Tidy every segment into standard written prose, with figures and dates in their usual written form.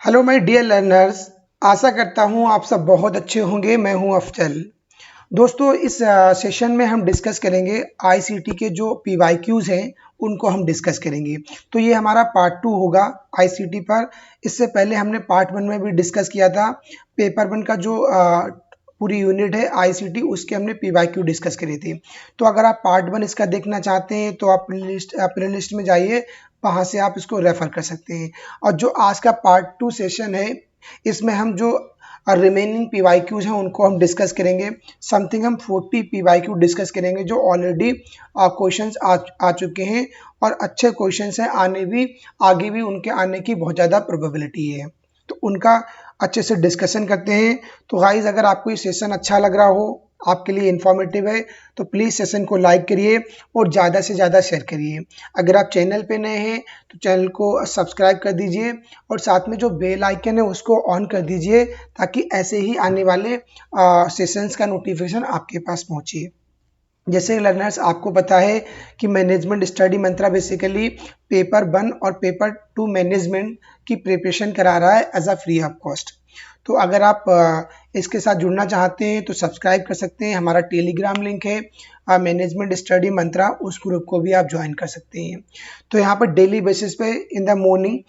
Hello my dear learners. आशा करता हूँ आप सब बहुत अच्छे होंगे। मैं हूँ अफजल। दोस्तों, इस सेशन में हम डिस्कस करेंगे आईसीटी के जो पीवाईक्यूज हैं उनको हम डिस्कस करेंगे। तो ये हमारा पार्ट 2 होगा आईसीटी पर। इससे पहले हमने पार्ट 1 में भी डिस्कस किया था। पेपर 1 का जो पूरी यूनिट है आईसीटी, उसके हमने पीवाईक्यू डिस्कस करे थे। तो अगर आप पार्ट 1 इसका देखना चाहते हैं तो आप प्लेलिस्ट में जाइए, वहाँ से आप इसको रेफर कर सकते हैं। और जो आज का पार्ट 2 सेशन है, इसमें हम जो रिमेनिंग पीवाईक्यूज हैं उनको हम डिस्कस करेंगे। समथिंग हम 40 पीवाईक्यू डिस्कस करेंगे जो ऑलरेडी क्वेश्चंस आ चुके हैं और अच्छे क्वेश्चंस हैं। आगे भी उनके आने की बहुत ज़्यादा प्रोबेबिलिटी है, तो उनका अच्छे से डिस्कशन करते हैं। तो गाइज, अगर आपको ये सेशन अच्छा लग रहा हो, आपके लिए इन्फॉर्मेटिव है, तो प्लीज़ सेशन को लाइक करिए और ज़्यादा से ज़्यादा शेयर करिए। अगर आप चैनल पे नए हैं तो चैनल को सब्सक्राइब कर दीजिए और साथ में जो बेल आइकन है उसको ऑन कर दीजिए, ताकि ऐसे ही आने वाले सेशंस का नोटिफिकेशन आपके पास पहुंचे। जैसे लर्नर्स, आपको पता है कि मैनेजमेंट स्टडी मंत्रा बेसिकली पेपर 1 और पेपर 2 मैनेजमेंट की प्रिपरेशन करा रहा है as a free of cost. तो अगर आप इसके साथ जुड़ना चाहते हैं तो सब्सक्राइब कर सकते हैं। हमारा टेलीग्राम लिंक है मैनेजमेंट स्टडी मंत्रा, उस ग्रुप को भी आप ज्वाइन कर सकते हैं। तो यहाँ पर डेली बेसिस पे इन द मॉर्निंग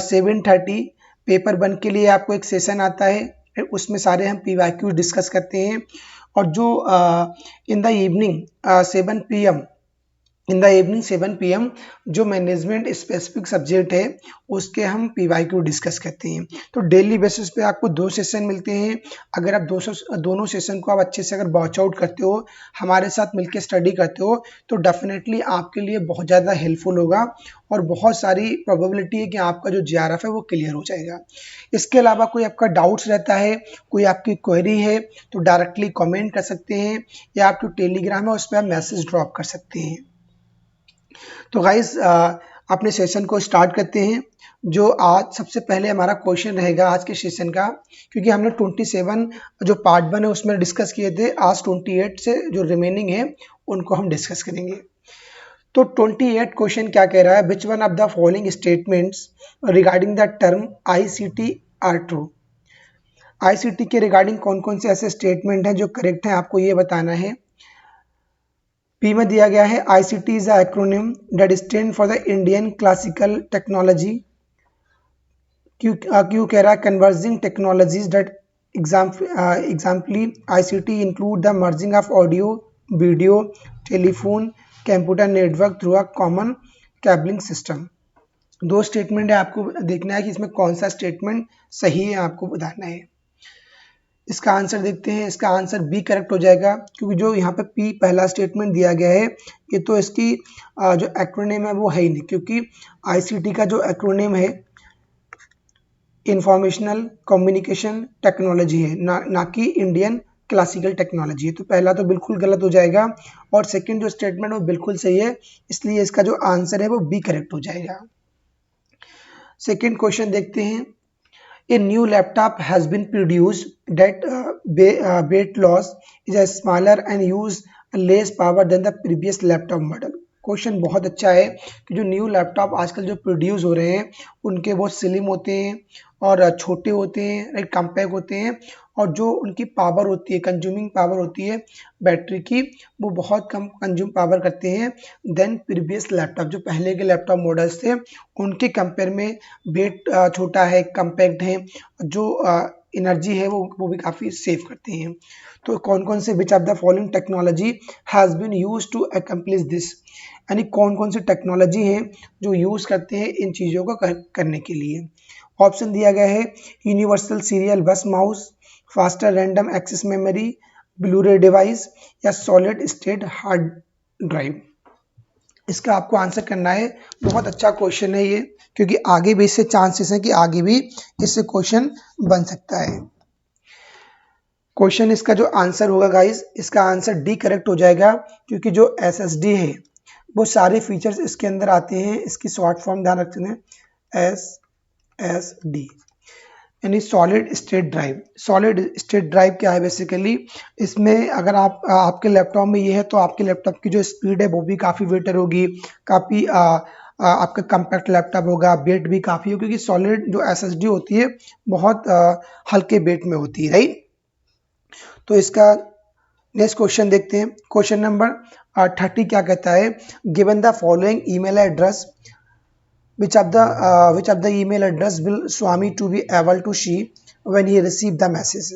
7:30 पेपर 1 के लिए आपको एक सेशन आता है, उसमें सारे हम पीवाईक्यू डिस्कस करते हैं। और जो इन द इवनिंग 7 पीएम जो मैनेजमेंट स्पेसिफिक सब्जेक्ट है उसके हम पीवाईक्यू डिस्कस करते हैं। तो डेली बेसिस पे आपको 2 सेशन मिलते हैं। अगर आप दोनों सेशन को आप अच्छे से अगर वॉच आउट करते हो, हमारे साथ मिलकर स्टडी करते हो, तो डेफिनेटली आपके लिए बहुत ज़्यादा हेल्पफुल होगा और बहुत सारी प्रोबेबिलिटी है कि आपका जो जीआरएफ है वो क्लियर हो जाएगा। इसके अलावा कोई आपका डाउट्स रहता है, कोई आपकी क्वेरी है, तो डायरेक्टली कमेंट कर सकते हैं या आप जो टेलीग्राम है उस पर आप मैसेज ड्रॉप कर सकते हैं। तो गाइस, अपने सेशन को स्टार्ट करते हैं। जो आज सबसे पहले हमारा क्वेश्चन रहेगा आज के सेशन का, क्योंकि हमने 27 जो पार्ट 1 है उसमें डिस्कस किए थे, आज 28 से जो रिमेनिंग है उनको हम डिस्कस करेंगे। तो 28 क्वेश्चन क्या कह रहा है, which one of the following statements regarding the term ICT are true. ICT के रिगार्डिंग कौन कौन से ऐसे स्टेटमेंट हैं जो करेक्ट हैं, आपको ये बताना है। पी में दिया गया है ICT is acronym that stand for the Indian classical technology. क्यों कह रहा है converging technologies that एग्जाम्पली ICT include the merging of audio, video, telephone, computer network through a common cabling system. 2 statement है, आपको देखना है कि इसमें कौन सा स्टेटमेंट सही है, आपको बताना है। इसका आंसर देखते हैं। इसका आंसर बी करेक्ट हो जाएगा, क्योंकि जो यहाँ पे पी पहला स्टेटमेंट दिया गया है ये तो इसकी जो एक्रोनिम है वो है ही नहीं, क्योंकि आईसीटी का जो एक्रोनिम है इंफॉर्मेशनल कम्युनिकेशन टेक्नोलॉजी है, ना कि इंडियन क्लासिकल टेक्नोलॉजी है। तो पहला तो बिल्कुल गलत हो जाएगा और सेकंड जो स्टेटमेंट वो बिल्कुल सही है, इसलिए इसका जो आंसर है वो बी करेक्ट हो जाएगा। सेकंड क्वेश्चन देखते हैं। A new laptop has been produced that weight loss is a smaller and use less power than the previous laptop model। Question बहुत अच्छा है कि जो न्यू लैपटॉप आजकल जो प्रोड्यूस हो रहे हैं उनके बहुत स्लिम होते हैं और छोटे होते हैं, राइट, कम्पैक्ट होते हैं, और जो उनकी पावर होती है, कंज्यूमिंग पावर होती है बैटरी की, वो बहुत कम कंज्यूम पावर करते हैं देन प्रीवियस लैपटॉप। जो पहले के लैपटॉप मॉडल्स थे उनके कंपेयर में वेट छोटा है, कम्पैक्ट है, जो एनर्जी है वो भी काफ़ी सेव करते हैं। तो कौन कौन से which of the following technology has been use to accomplish this, यानी कौन कौन सी टेक्नोलॉजी है जो यूज़ करते हैं इन चीज़ों को करने के लिए। ऑप्शन दिया गया है universal serial bus mouse, faster random access memory, blu ray device या सॉलिड स्टेट हार्ड ड्राइव। इसका आपको आंसर करना है। बहुत अच्छा क्वेश्चन है ये, क्योंकि आगे भी इससे चांसेस हैं कि आगे भी इससे क्वेश्चन बन सकता है। क्वेश्चन इसका जो आंसर होगा गाइस, इसका आंसर डी करेक्ट हो जाएगा, क्योंकि जो एसएसडी है वो सारे फीचर्स इसके अंदर आते हैं। इसकी शॉर्ट फॉर्म ध्यान रखना, एसएसडी यानी solid state drive. Solid state drive क्या है बेसिकली, इसमें अगर आपके लैपटॉप में ये है तो आपके लैपटॉप की जो स्पीड है वो भी काफ़ी बेटर होगी, काफ़ी आपका कम्पैक्ट लैपटॉप होगा, वेट भी काफ़ी हो, क्योंकि सॉलिड जो एसएसडी होती है बहुत हल्के वेट में होती है, राइट। तो इसका नेक्स्ट क्वेश्चन देखते हैं। क्वेश्चन नंबर 30 क्या कहता है, given the following email address which of the email address will Swami to be able to see when he receive the message।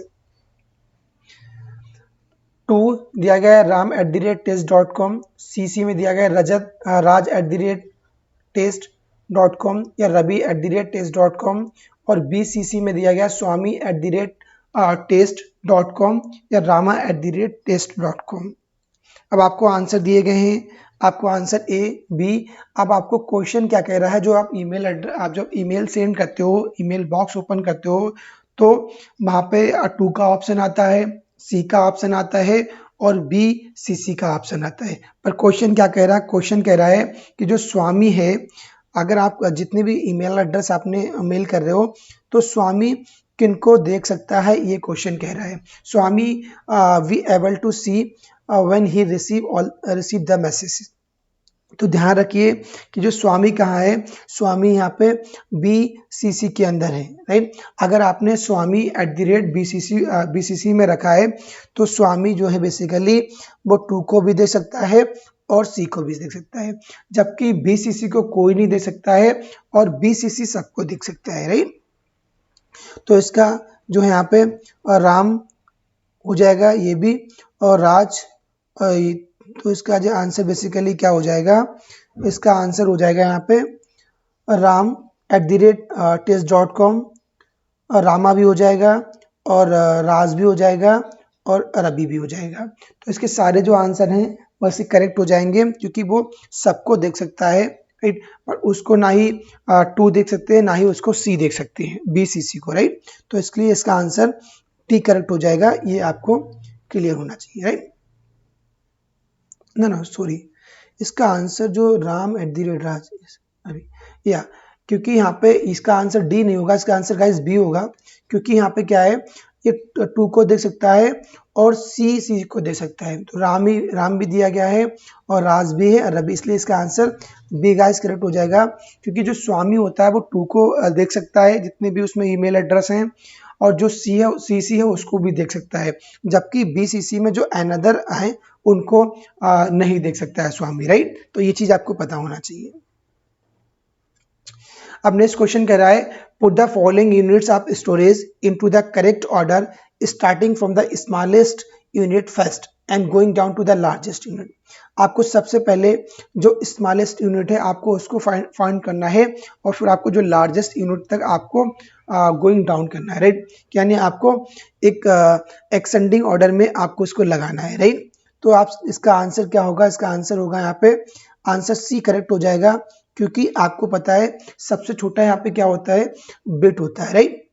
2 दिया गया है ram@test.com, CC में दिया गया है रजत raj@test.com या rabi@test.com और BCC में दिया गया swami@test.com या rama@test.com। अब आपको आंसर दिए गए हैं, आपको आंसर ए बी। अब आपको क्वेश्चन क्या कह रहा है, जो आप ईमेल एड्रेस, आप जब ईमेल सेंड करते हो, ईमेल बॉक्स ओपन करते हो, तो वहाँ पे 2 का ऑप्शन आता है, सी का ऑप्शन आता है और बी सीसी का ऑप्शन आता है। पर क्वेश्चन क्या कह रहा है, क्वेश्चन कह रहा है कि जो स्वामी है, अगर आप जितने भी ईमेल एड्रेस आपने मेल कर रहे हो, तो स्वामी किनको देख सकता है, ये क्वेश्चन कह रहा है। स्वामी we able to see when he receive the message. तो ध्यान रखिए कि जो स्वामी कहाँ है, स्वामी यहाँ पे BCC के अंदर है, राइट। अगर आपने स्वामी @BCC में रखा है, तो स्वामी जो है बेसिकली वो 2 को भी दे सकता है और C को भी देख सकता है, जबकि BCC को कोई नहीं दे सकता है और BCC सबको देख सकता है, राइट। तो इसका जो है यहाँ पे राम हो जाएगा ये भी, और राज, तो इसका जो आंसर बेसिकली क्या हो जाएगा, इसका आंसर हो जाएगा यहाँ पे ram@test.com, रामा भी हो जाएगा और राज भी हो जाएगा और रवि भी हो जाएगा। तो इसके सारे जो आंसर हैं वैसे करेक्ट हो जाएंगे, क्योंकि वो सबको देख सकता है, राइट। और उसको ना ही 2 देख सकते हैं, ना ही उसको C देख सकते हैं, BCC को, राइट। तो इसलिए इसका आंसर टी करेक्ट हो जाएगा, ये आपको क्लियर होना चाहिए, राइट। ना सॉरी, इसका आंसर जो ram@राज, अभी या, क्योंकि यहाँ पे इसका आंसर डी नहीं होगा, इसका आंसर गाइस बी होगा, क्योंकि यहाँ पे क्या है, ये 2 को देख सकता है और C को दे सकता है। तो राम भी दिया गया है और राज भी है और रवि, इसलिए इसका आंसर बी गाइस करेक्ट हो जाएगा। क्योंकि जो स्वामी होता है वो 2 को देख सकता है, जितने भी उसमें ईमेल एड्रेस हैं, और जो CC है उसको भी देख सकता है, जबकि BCC में जो अनदर है उनको नहीं देख सकता है स्वामी, राइट। तो ये चीज आपको पता होना चाहिए। अब नेक्स्ट क्वेश्चन कह रहा है, put the following units of storage into the correct order starting from the smallest unit first and going down to the largest unit. आपको सबसे पहले जो स्मॉलेस्ट यूनिट है आपको उसको फाइंड करना है, और फिर आपको जो लार्जेस्ट यूनिट तक आपको गोइंग डाउन करना है, राइट। यानी आपको एक एक्सेंडिंग ऑर्डर में आपको इसको लगाना है, राइट। तो आप इसका आंसर क्या होगा, इसका आंसर होगा यहाँ पे आंसर C करेक्ट हो जाएगा, क्योंकि आपको पता है सबसे छोटा यहाँ पे क्या होता है, बिट होता है, राइट।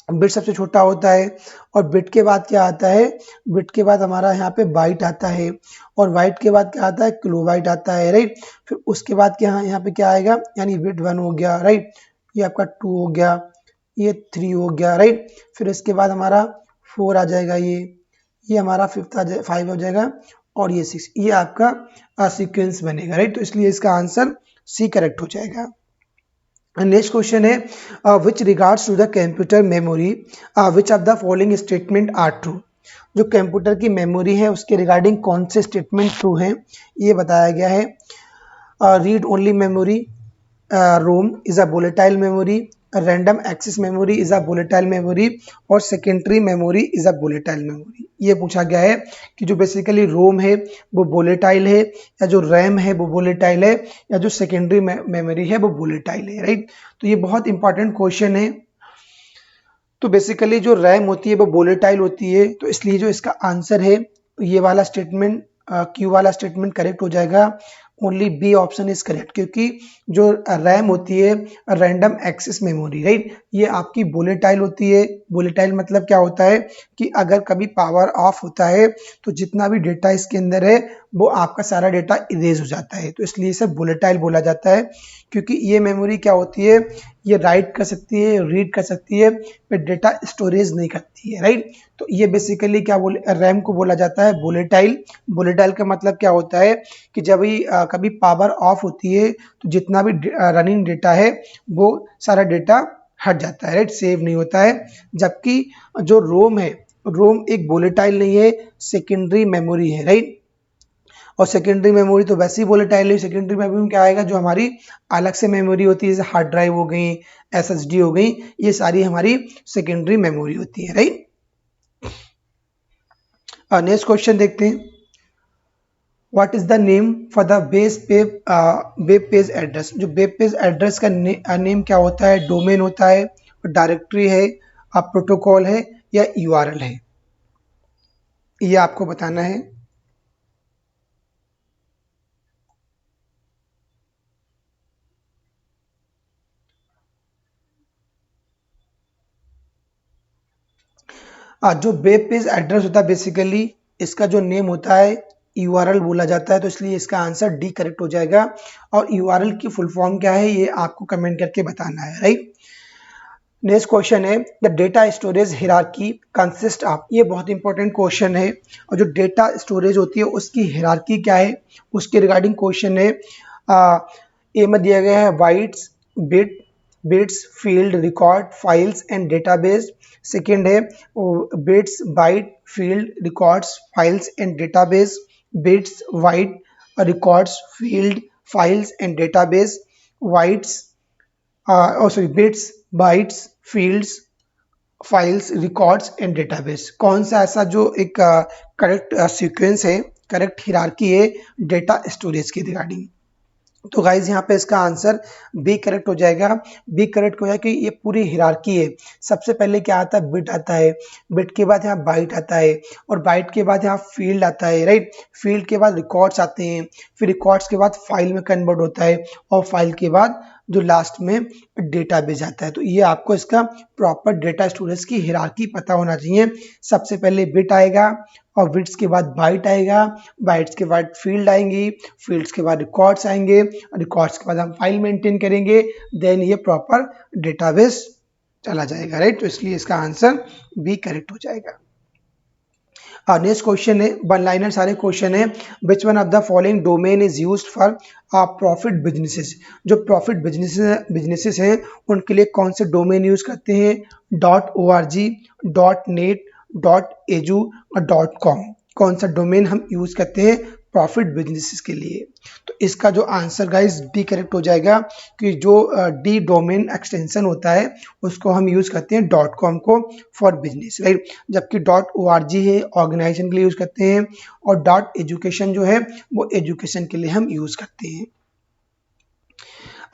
बिट सबसे छोटा होता है, और बिट के बाद क्या आता है, बिट के बाद हमारा यहाँ पे बाइट आता है, और बाइट के बाद क्या आता है, किलोबाइट आता है, राइट। फिर उसके बाद क्या यहाँ पे क्या आएगा, यानी बिट 1 हो गया, राइट। ये आपका 2 हो गया, ये 3 हो गया, राइट। फिर इसके बाद हमारा 4 आ जाएगा, ये हमारा 5 हो जाएगा, और ये 6, ये आपका सीक्वेंस बनेगा, राइट। तो इसलिए इसका आंसर C करेक्ट हो जाएगा। नेक्स्ट क्वेश्चन है, which regards to the computer memory which of the following statement are true. जो कंप्यूटर की मेमोरी है उसके रिगार्डिंग कौन से स्टेटमेंट ट्रू हैं, ये बताया गया है। Read only memory, ROM is a volatile memory, random access memory is a volatile memory, और secondary memory is a volatile memory. ये पूछा गया है कि जो बेसिकली रोम है वो वोलेटाइल है, या जो रैम है वो वोलेटाइल है, या जो सेकेंडरी मेमोरी है वो वोलेटाइल है, राइट। तो ये बहुत इंपॉर्टेंट क्वेश्चन है। तो बेसिकली जो रैम होती है वो वोलेटाइल होती है, तो इसलिए जो इसका आंसर है ये वाला स्टेटमेंट, क्यू वाला स्टेटमेंट करेक्ट हो जाएगा। Only B option is correct, क्योंकि जो रैम होती है रैंडम एक्सेस मेमोरी, राइट, ये आपकी वोलेटाइल होती है। वोलेटाइल मतलब क्या होता है कि अगर कभी पावर ऑफ होता है तो जितना भी डेटा इसके अंदर है वो आपका सारा डेटा इरेज हो जाता है, तो इसलिए इसे वोलेटाइल बोला जाता है। क्योंकि ये मेमोरी क्या होती है, ये राइट कर सकती है, रीड कर सकती है, पर डेटा स्टोरेज नहीं करती है, राइट। तो ये बेसिकली क्या बोले, रैम को बोला जाता है वोलेटाइल। वोलेटाइल का मतलब क्या होता है कि जब भी कभी पावर ऑफ होती है तो जितना भी रनिंग डेटा है वो सारा डेटा हट जाता है, राइट, सेव नहीं होता है। जबकि जो रोम है, रोम एक वोलेटाइल नहीं है, सेकेंडरी मेमोरी है, राइट। और सेकेंडरी मेमोरी तो वैसे ही वोलेटाइल है। सेकेंडरी मेमोरी में क्या आएगा, जो हमारी अलग से मेमोरी होती है, जैसे हार्ड ड्राइव हो गई, एसएसडी हो गई, ये सारी हमारी सेकेंडरी मेमोरी होती है, राइट। नेक्स्ट क्वेश्चन देखते हैं। What is the name for the web page address. जो वेब पेज एड्रेस का नेम क्या होता है, डोमेन होता है, डायरेक्टरी है, प्रोटोकॉल है, या यूआरएल है, ये आपको बताना है। जो वेब पेज एड्रेस होता है बेसिकली इसका जो नेम होता है यूआरएल बोला जाता है, तो इसलिए इसका आंसर डी करेक्ट हो जाएगा। और यूआरएल की फुल फॉर्म क्या है ये आपको कमेंट करके बताना है, राइट। नेक्स्ट क्वेश्चन है the data storage hierarchy consist of. ये बहुत इंपॉर्टेंट क्वेश्चन है। और जो डेटा स्टोरेज होती है उसकी हिरार्की क्या है उसके रिगार्डिंग क्वेश्चन है। ए में दिया गया है bytes, bits, field, record, files and database. Second है bits, byte, field, records, files and database. Bits, byte, records, field, files and database. Whites bits, bytes, fields, files, records and database. कौन सा ऐसा जो एक करेक्ट सीक्वेंस है, correct hierarchy है data storage के regarding. तो गाइज यहाँ पे इसका आंसर बी करेक्ट हो जाएगा। बी करेक्ट हो जाएगा कि ये पूरी हिरार्की है। सबसे पहले क्या आता है, बिट आता है, बिट के बाद यहाँ बाइट आता है, और बाइट के बाद यहाँ फील्ड आता है, राइट। फील्ड के बाद रिकॉर्ड्स आते हैं, फिर रिकॉर्ड्स के बाद फाइल में कन्वर्ट होता है, और फाइल के बाद जो लास्ट में डेटाबेस आता है। तो ये आपको इसका प्रॉपर डेटा स्टोरेज की हिरार्की पता होना चाहिए। सबसे पहले बिट आएगा, और बिट्स के बाद बाइट आएगा, बाइट्स के बाद फील्ड आएंगी, फील्ड्स के बाद रिकॉर्ड्स आएंगे, और रिकॉर्ड्स के बाद हम फाइल मेंटेन करेंगे, देन ये प्रॉपर डेटाबेस चला जाएगा, राइट। तो इसलिए इसका आंसर बी करेक्ट हो जाएगा। नेक्स्ट क्वेश्चन है, वन लाइनर सारे क्वेश्चन है। Which one of the following domain is used for profit businesses. जो प्रॉफिट बिजनेसेस हैं उनके लिए कौन से डोमेन यूज करते हैं, .org, .net, .edu और .com। कौन सा डोमेन हम यूज करते हैं प्रॉफिट बिजनेसेस के लिए। तो इसका जो आंसर गाइस डी करेक्ट हो जाएगा कि जो डी डोमेन एक्सटेंशन होता है उसको हम यूज करते हैं .com को फॉर बिजनेस, राइट। जबकि .org है ऑर्गेनाइजेशन के लिए यूज करते हैं, और .education जो है वो एजुकेशन के लिए हम यूज करते हैं।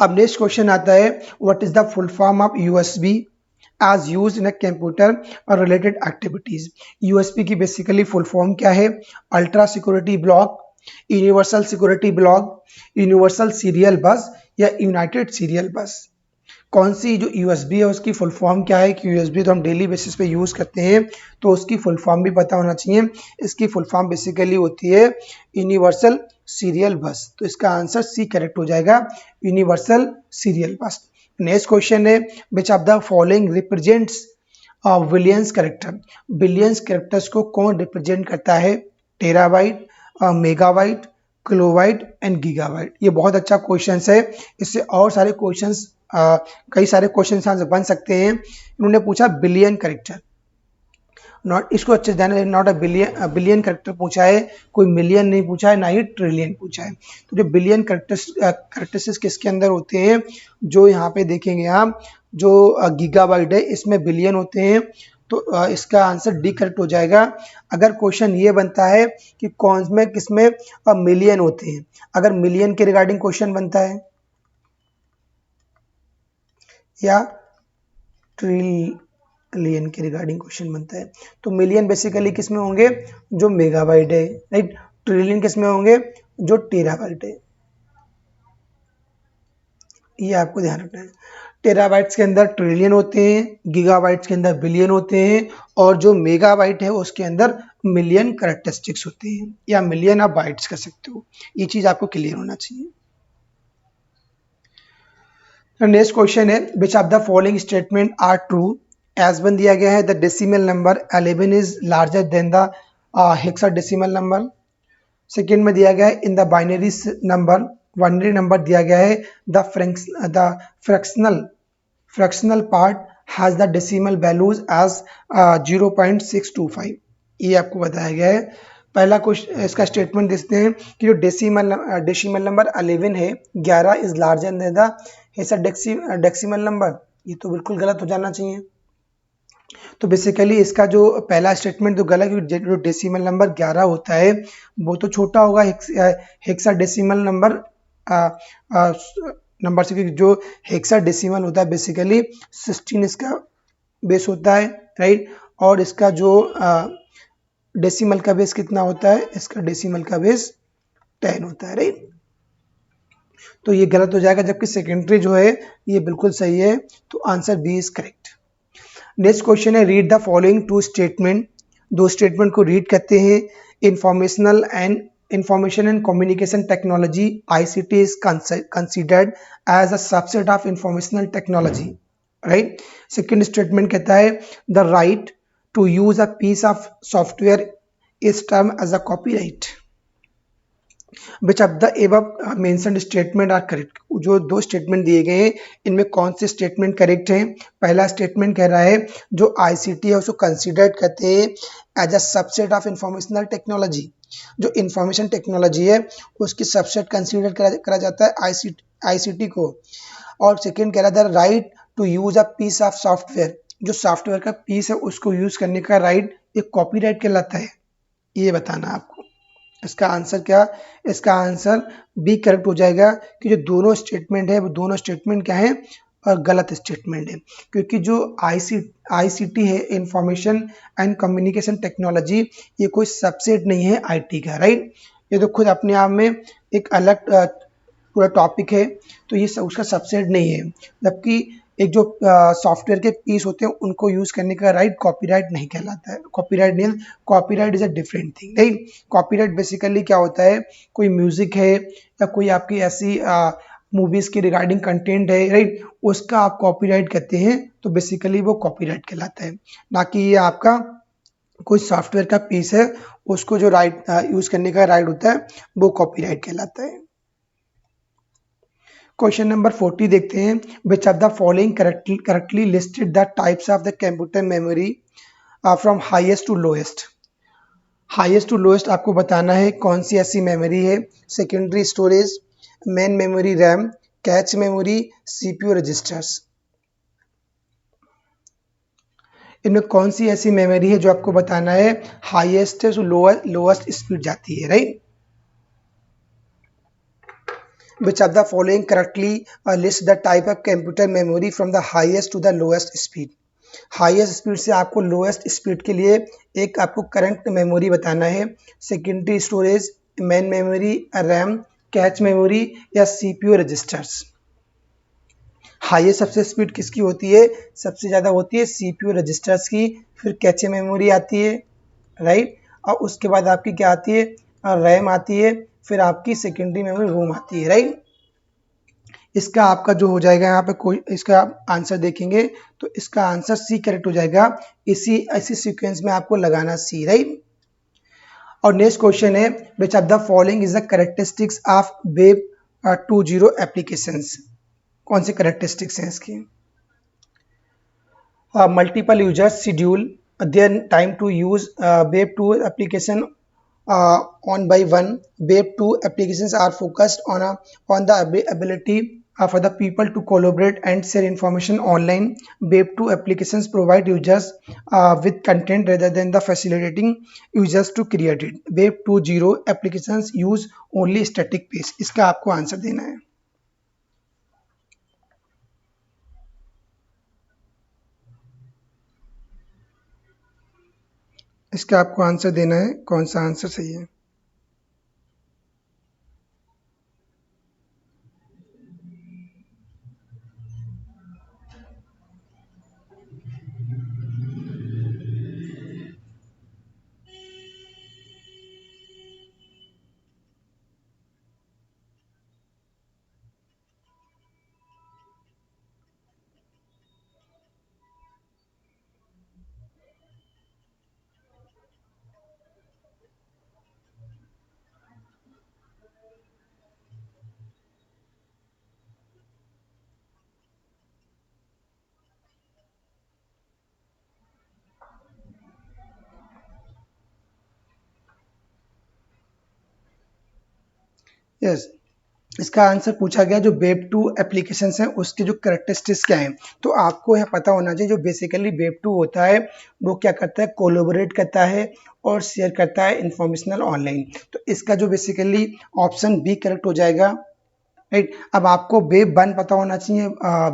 अब नेक्स्ट क्वेश्चन आता है what is the full form of USB as used in a computer or related activities। USB की बेसिकली फुल फॉर्म क्या है, ultra security block, universal security block, universal serial बस, या यूनाइटेड सीरियल बस। कौन सी जो यूएसबी है उसकी फुल फॉर्म क्या है, कि यूएसबी तो हम डेली बेसिस पे यूज करते हैं तो उसकी फुल फॉर्म भी पता होना चाहिए। इसकी फुल फॉर्म बेसिकली होती है यूनिवर्सल सीरियल बस। तो इसका आंसर सी करेक्ट हो जाएगा, universal serial bus. Next question है which of the following represents billions character. Billions characters को कौन रिप्रेजेंट करता है, terabyte, megabyte, kilobyte and gigabyte. ये बहुत अच्छा क्वेश्चन है। इससे और सारे क्वेश्चंस कई सारे क्वेश्चन बन सकते हैं। इन्होंने पूछा बिलियन कैरेक्टर, नॉट, इसको अच्छे से ध्यान देना, नॉट अ बिलियन कैरेक्टर पूछा है, कोई मिलियन नहीं पूछा है, ना ही ट्रिलियन पूछा है। तो जो बिलियन कैरेक्टर्स किसके अंदर होते हैं, जो यहाँ पे देखेंगे आप, जो गीगाबाइट है इसमें बिलियन होते हैं। तो इसका आंसर डी करेक्ट हो जाएगा। अगर क्वेश्चन ये बनता है कि कौन में किसमें मिलियन होते हैं, अगर मिलियन के रिगार्डिंग क्वेश्चन बनता है या ट्रिलियन के रिगार्डिंग क्वेश्चन बनता है, तो मिलियन बेसिकली किस में होंगे, जो मेगाबाइट है, राइट। ट्रिलियन किस में होंगे, जो टेराबाइट है। ये आपको ध्यान रखना है। टेराबाइट्स के अंदर ट्रिलियन होते हैं, गीगाबाइट्स के अंदर बिलियन होते हैं, और जो मेगाबाइट है उसके अंदर मिलियन कैरेक्टरिस्टिक्स होते हैं, या मिलियन आप बाइट्स कर सकते हो। ये चीज आपको क्लियर होना चाहिए। नेक्स्ट क्वेश्चन है which of the following statement are true. As one दिया गया है the decimal number 11 is larger than the hexadecimal number. Second में दिया गया है in the binary number, binary number दिया गया है the fractional fractional part has the decimal values as 0.625। ये आपको बताया गया है। पहला क्वेश्चन इसका स्टेटमेंट देखते हैं कि जो डेसिमल नंबर 11 है, 11 is larger than the hexadecimal number. ये तो बिल्कुल गलत हो जाना चाहिए। तो बेसिकली इसका जो पहला स्टेटमेंट तो गलत है, जो डेसिमल नंबर 11 होता है वो तो छोटा होगा हेक्साडेसिमल नंबर नंबर से, क्योंकि जो हेक्साडेसिमल होता है बेसिकली 16 इसका बेस होता है, राइट। और इसका जो डेसिमल का बेस कितना होता है, इसका डेसिमल का बेस 10 होता है, राइट। तो ये गलत हो जाएगा, जबकि सेकेंडरी जो है ये बिल्कुल सही है। तो answer B is correct. Next question है read the following two statement. दो स्टेटमेंट को रीड करते हैं। Information and communication technology ICT is considered as a subset of informational technology, right. Second statement कहता है the right to use a piece of software is term as a copyright. Which of the above mentioned statement are correct. जो दो statement दिए गए हैं इनमें कौन से स्टेटमेंट करेक्ट हैं। पहला स्टेटमेंट कह रहा है जो आईसीटी है उसको कंसीडर्ड करते हैं as a subset of informational technology. जो इंफॉर्मेशन टेक्नोलॉजी है उसकी सबसेट कंसीडर करा जाता है आईसीटी को। और सेकेंड कह रहा था right to use a piece of software, जो सॉफ्टवेयर का पीस है उसको यूज करने का राइट एक कॉपीराइट कहलाता है। ये बताना है आपको। इसका आंसर क्या, इसका आंसर बी करेक्ट हो जाएगा कि जो दोनों स्टेटमेंट है वो दोनों स्टेटमेंट क्या है और गलत स्टेटमेंट है। क्योंकि जो आईसीटी है इंफॉर्मेशन एंड कम्युनिकेशन टेक्नोलॉजी, ये कोई सबसेट नहीं है आईटी का, राइट। ये तो खुद अपने आप में एक अलग पूरा टॉपिक है, तो ये उसका सबसेट नहीं है। जबकि एक जो सॉफ्टवेयर के पीस होते हैं उनको यूज करने का राइट कॉपीराइट नहीं कहलाता है। कॉपीराइट नहीं, copyright is a different thing, right. Copyright basically क्या होता है, कोई म्यूजिक है या कोई आपकी ऐसी मूवीज की रिगार्डिंग कंटेंट है, राइट, उसका आप कॉपीराइट कहते हैं तो बेसिकली वो कॉपीराइट कहलाता है। ना कि ये आपका कोई सॉफ्टवेयर का पीस है उसको जो राइट यूज करने का राइट होता है वो कॉपीराइट कहलाता है। क्वेश्चन नंबर 40 देखते हैं। Which of the following correctly listed the types of the computer memory from highest to lowest. Highest to lowest आपको बताना है कौन सी ऐसी मेमोरी है। Secondary storage, main memory RAM, cache memory, CPU registers. इनमें कौन सी ऐसी मेमोरी है जो आपको बताना है हाईएस्ट टू लोएस्ट स्पीड जाती है, right. Which of the following correctly list the type of computer memory from the highest to the lowest speed। Highest speed से आपको लोएस्ट स्पीड के लिए एक आपको करंट मेमोरी बताना है। Secondary storage, main memory, RAM, cache memory या CPU registers. Highest सबसे स्पीड किसकी होती है, सबसे ज़्यादा होती है सीपीयू रजिस्टर्स की। फिर कैचे मेमोरी आती है, राइट। और उसके बाद आपकी क्या आती है, रैम आती है। फिर आपकी सेकेंडरी मेमोरी रोम आती है, राइट। इसका आपका जो हो जाएगा यहाँ पे कोई इसका आंसर देखेंगे तो इसका आंसर सी करेक्ट हो जाएगा। इसी सीक्वेंस में आपको लगाना सी, राइट। और नेक्स्ट क्वेश्चन है which of the following is the characteristics of web 2.0 applications. कौन सी कैरेक्टरिस्टिक्स हैं इसकी। Multiple users schedule their time to use Web 2 application one by one. Web 2 applications are focused on the ability for the people to collaborate and share information online. Web 2 applications provide users with content rather than the facilitating users to create it. Web 2.0 applications use only static page। इसका आपको answer देना है। इसका आपको answer देना है कौन सा आंसर सही है। यस, इसका आंसर पूछा गया जो वेब 2 एप्लीकेशंस हैं उसके जो कैरेक्टरिस्टिक्स क्या हैं। तो आपको यह पता होना चाहिए जो बेसिकली वेब 2 होता है वो क्या करता है, कोलैबोरेट करता है और शेयर करता है इंफॉर्मेशनल ऑनलाइन। तो इसका जो बेसिकली ऑप्शन बी करेक्ट हो जाएगा, राइट। अब आपको वेब 1 पता होना चाहिए,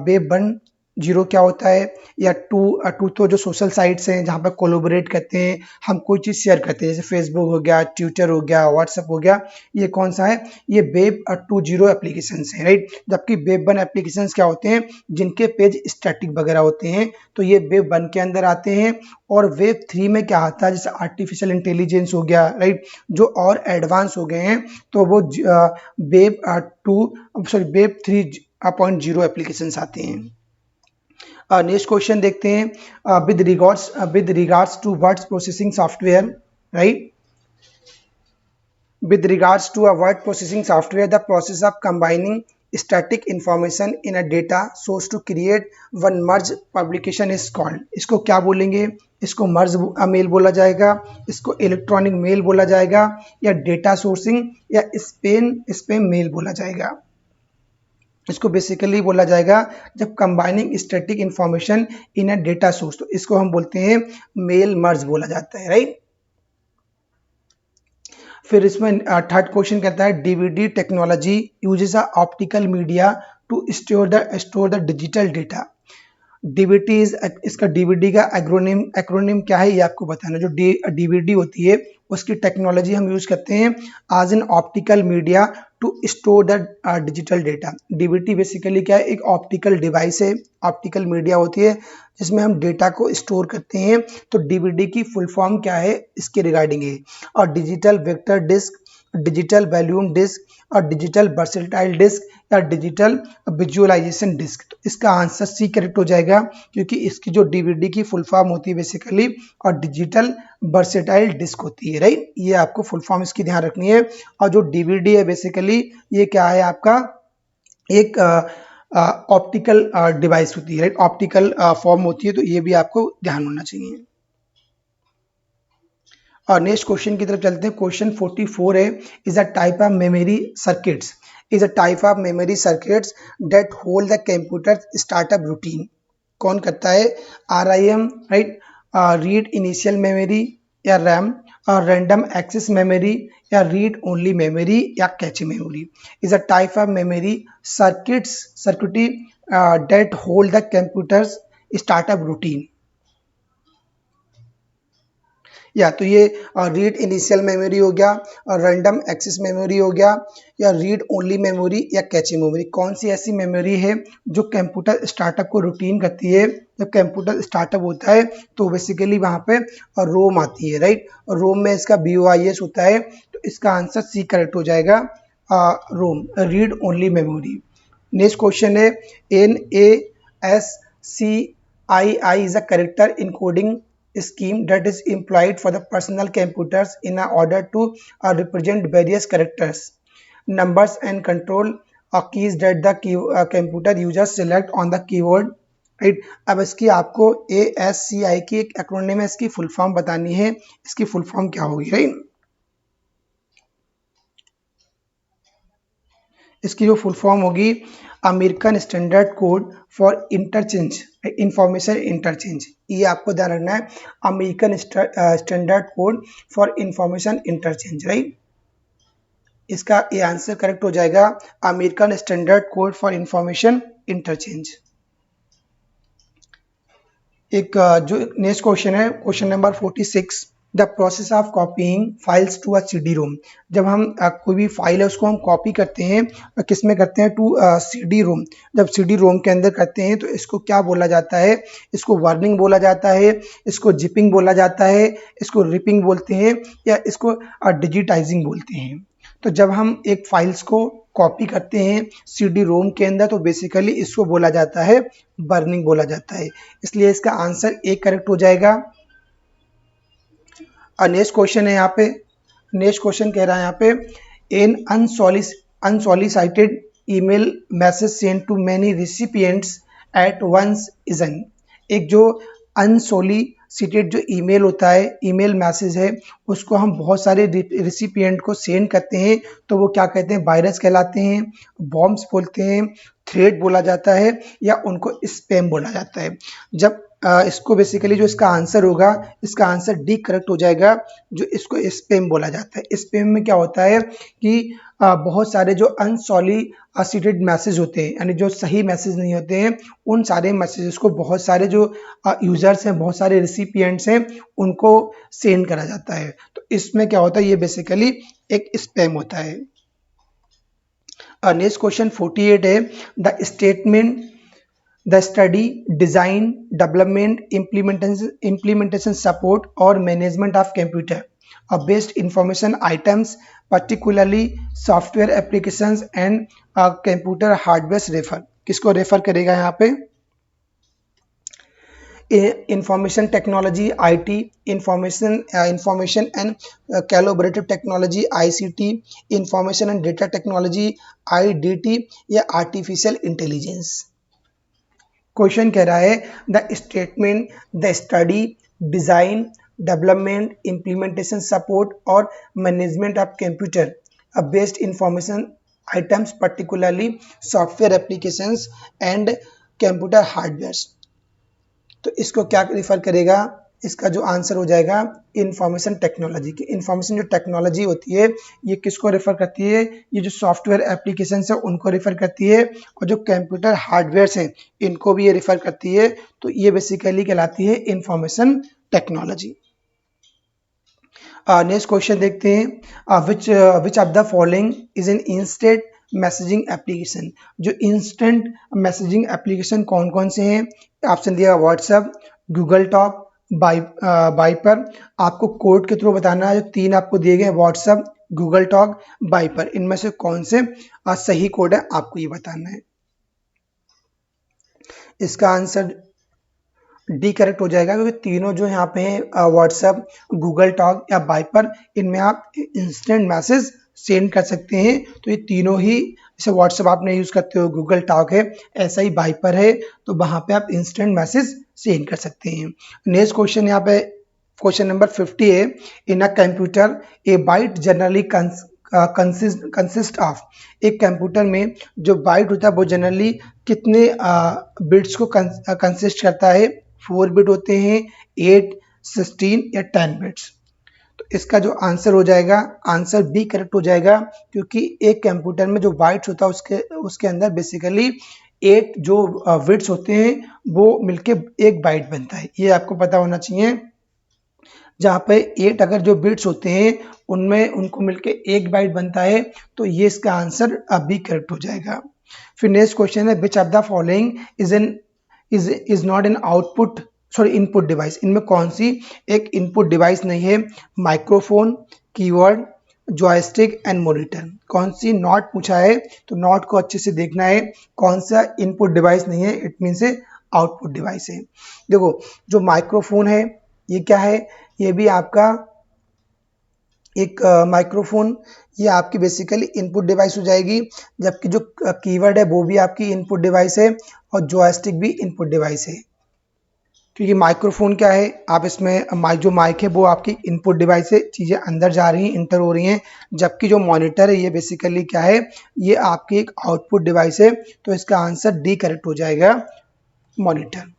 वेब 1 जीरो क्या होता है, या टू तो जो सोशल साइट्स हैं जहाँ पर कोलैबोरेट करते हैं, हम कोई चीज़ शेयर करते हैं, जैसे फेसबुक हो गया, ट्विटर हो गया, व्हाट्सएप हो गया, ये कौन सा है, ये वेब 2 जीरो एप्लीकेशन है, राइट। जबकि वेब 1 एप्लीकेशन क्या होते हैं, जिनके पेज स्टैटिक वगैरह होते हैं, तो ये वेब 1 के अंदर आते हैं। और वेब 3 में क्या आता है, जैसे आर्टिफिशियल इंटेलिजेंस हो गया, राइट, जो और एडवांस हो गए हैं, तो वो वेब 3.0 एप्लीकेशंस आते हैं। नेक्स्ट क्वेश्चन देखते हैं, with regards to words processing software, right. With regards to a word processing software, the process of combining static information in a data source to create one merge publication is called। इसको क्या बोलेंगे, इसको मर्ज mail बोला जाएगा, इसको electronic mail बोला जाएगा, या डेटा सोर्सिंग, या स्पेम मेल बोला जाएगा। इसको बेसिकली बोला जाएगा जब combining static information in a data source, तो इसको हम बोलते हैं मेल मर्ज बोला जाता है, राइट। फिर इसमें थर्ड क्वेश्चन कहता है DVD technology uses a optical media to store the digital data. DVD इसका डीवीडी का एक्रोनिम क्या है ये आपको बताना। जो डीवीडी होती है उसकी टेक्नोलॉजी हम यूज करते हैं as an optical media to store the digital data. DVD basically क्या है, एक ऑप्टिकल डिवाइस है, ऑप्टिकल मीडिया होती है जिसमें हम डेटा को स्टोर करते हैं। तो डीवीडी की फुल फॉर्म क्या है इसके रिगार्डिंग है। और digital vector disc, digital volume disc, और डिजिटल वर्सेटाइल डिस्क, या डिजिटल विजुअलाइजेशन डिस्क। तो इसका आंसर सी करेक्ट हो जाएगा, क्योंकि इसकी जो डीवीडी की फुल फॉर्म होती है बेसिकली और डिजिटल वर्सेटाइल डिस्क होती है, राइट। ये आपको फुल फॉर्म इसकी ध्यान रखनी है। और जो डीवीडी है बेसिकली ये क्या है, आपका एक ऑप्टिकल डिवाइस होती है, राइट, ऑप्टिकल फॉर्म होती है। तो ये भी आपको ध्यान होना चाहिए। और नेक्स्ट क्वेश्चन की तरफ चलते हैं। क्वेश्चन 44 है, is a type of memory circuits, is a type of memory circuits that hold the computer startup routine. कौन करता है, RIM, right, read initial memory या रैम, और रैंडम एक्सेस मेमोरी, या रीड ओनली मेमोरी, या cache memory. Is a type of memory circuitry that hold the computers startup routine. या तो ये रीड इनिशियल मेमोरी हो गया, और रैंडम एक्सेस मेमोरी हो गया, या रीड ओनली मेमोरी, या कैचे मेमोरी। कौन सी ऐसी मेमोरी है जो कंप्यूटर स्टार्टअप को रूटीन करती है। जब कंप्यूटर स्टार्टअप होता है तो बेसिकली वहाँ पे रोम आती है, राइट, और रोम में इसका BOIS होता है। तो इसका आंसर सी करेक्ट हो जाएगा, ROM, read only memory. Next question है, NASCII is a character encoding scheme that is employed for the personal computers in order to represent various characters, numbers, and control keys that the computer users select on the keyboard, right. अब इसकी आपको ASCI की एक acronym है, इसकी full form बतानी है। इसकी फुल फॉर्म क्या होगी, राइट। इसकी जो फुल फॉर्म होगी, American standard code for interchange, information interchange. ये आपको ध्यान रखना है, American standard code for information interchange, right. इसका ये आंसर करेक्ट हो जाएगा, American standard code for information interchange. एक जो नेक्स्ट क्वेश्चन है, question number 46, the process of copying files to a CD ROM. जब हम कोई भी फाइल है उसको हम कॉपी करते हैं, किस में करते हैं, टू CD रोम। जब CD रोम के अंदर करते हैं तो इसको क्या बोला जाता है, इसको वर्निंग बोला जाता है, इसको जिपिंग बोला जाता है, इसको रिपिंग बोलते हैं, या इसको डिजिटाइजिंग बोलते हैं। तो जब हम एक फाइल्स को कॉपी करते हैं CD रोम के अंदर तो बेसिकली इसको बोला जाता है बर्निंग बोला जाता है। इसलिए इसका आंसर ए करेक्ट हो जाएगा। नेक्स्ट क्वेश्चन है यहाँ पे, नेक्स्ट क्वेश्चन कह रहा है यहाँ पे, an unsolicited email message send to many recipients at once is an. एक जो सीटेड जो ईमेल होता है, ईमेल मैसेज है, उसको हम बहुत सारे रिसिपिएंट को सेंड करते हैं तो वो क्या कहते हैं, वायरस कहलाते हैं, बॉम्ब्स बोलते हैं, थ्रेड बोला जाता है या उनको स्पैम बोला जाता है। जब इसको बेसिकली जो इसका आंसर होगा, इसका आंसर डी करेक्ट हो जाएगा, जो इसको स्पैम बोला जाता है। स्पैम में क्या होता है कि बहुत सारे जो अनसॉलिसिटेड मैसेज होते हैं, यानी जो सही मैसेज नहीं होते हैं, उन सारे मैसेजेस को बहुत सारे जो यूजर्स हैं, बहुत सारे रिसिपिएंट्स हैं, उनको सेंड करा जाता है। तो इसमें क्या होता है, ये बेसिकली एक स्पैम होता है। नेक्स्ट क्वेश्चन 48 है, the statement the study, design, development, implementation support or management of computer based information items, particularly software applications and computer hardware refer, किसको रेफर करेगा यहाँ पे? Information technology IT, information and collaborative technology ICT, information and data technology IDT या artificial intelligence. Question कह रहा है the statement, the study, design, development, implementation support और management of computer based information items, particularly software applications and computer hardware. तो इसको क्या refer करेगा? इसका जो आंसर हो जाएगा इंफॉर्मेशन टेक्नोलॉजी की। इंफॉर्मेशन जो टेक्नोलॉजी होती है ये किसको रेफर करती है? ये जो सॉफ्टवेयर एप्लीकेशन है उनको रेफर करती है, और जो कंप्यूटर हार्डवेयर हैं इनको भी ये रेफर करती है। तो ये बेसिकली कहलाती है इंफॉर्मेशन टेक्नोलॉजी। नेक्स्ट क्वेश्चन देखते हैं, which of the following is an instant messaging application. जो इंस्टेंट मैसेजिंग एप्लीकेशन कौन कौन से हैं? ऑप्शन दिया व्हाट्सएप, गूगल टॉक, बाइपर। आपको कोड के थ्रू बताना है, जो तीन आपको दिए गए व्हाट्सएप, गूगल टॉक, बाइपर, इनमें से कौन से सही कोड है आपको ये बताना है। इसका आंसर डी करेक्ट हो जाएगा, क्योंकि तीनों जो यहाँ पे हैं व्हाट्सएप, गूगल टॉक या बाइपर, इनमें आप इंस्टेंट मैसेज सेंड कर सकते हैं। तो ये तीनों ही, जैसे व्हाट्सएप आपने यूज़ करते हो, गूगल टॉक है, ऐसा ही बाइपर है, तो वहाँ पे आप इंस्टेंट मैसेज सेंड कर सकते हैं। नेक्स्ट क्वेश्चन यहाँ पे क्वेश्चन नंबर 50 है, in a computer a byte generally consist of. एक कंप्यूटर में जो बाइट होता है वो जनरली कितने बिट्स को कंसिस्ट करता है? 4 बिट होते हैं, 8, 16 या 10 बिट्स। तो इसका जो आंसर हो जाएगा, आंसर बी करेक्ट हो जाएगा, क्योंकि एक कंप्यूटर में जो बाइट्स होता है उसके अंदर बेसिकली 8 जो बिट्स होते हैं वो मिलके एक बाइट बनता है, ये आपको पता होना चाहिए। जहाँ पे 8 अगर जो बिट्स होते हैं उनमें उनको मिलके एक बाइट बनता है, तो ये इसका आंसर बी करेक्ट हो जाएगा। फिर नेक्स्ट क्वेश्चन है, which of the following is not an output sorry input device. इनमें कौन सी एक इनपुट डिवाइस नहीं है? Microphone, keyboard, joystick and monitor. कौन सी नॉट पूछा है, तो नॉट को अच्छे से देखना है, कौन सा इनपुट डिवाइस नहीं है, इट मीन से आउटपुट डिवाइस है। देखो जो माइक्रोफोन है ये क्या है? ये भी आपका एक माइक्रोफोन, ये आपकी बेसिकली इनपुट डिवाइस हो जाएगी, जबकि जो कीवर्ड है वो भी आपकी इनपुट डिवाइस है, और जॉयस्टिक भी इनपुट डिवाइस है। क्योंकि माइक्रोफोन क्या है, आप इसमें जो माइक है वो आपकी इनपुट डिवाइस है, चीज़ें अंदर जा रही हैं, इंटर हो रही हैं, जबकि जो मॉनिटर है ये बेसिकली क्या है, ये आपकी एक आउटपुट डिवाइस है। तो इसका आंसर डी करेक्ट हो जाएगा, monitor.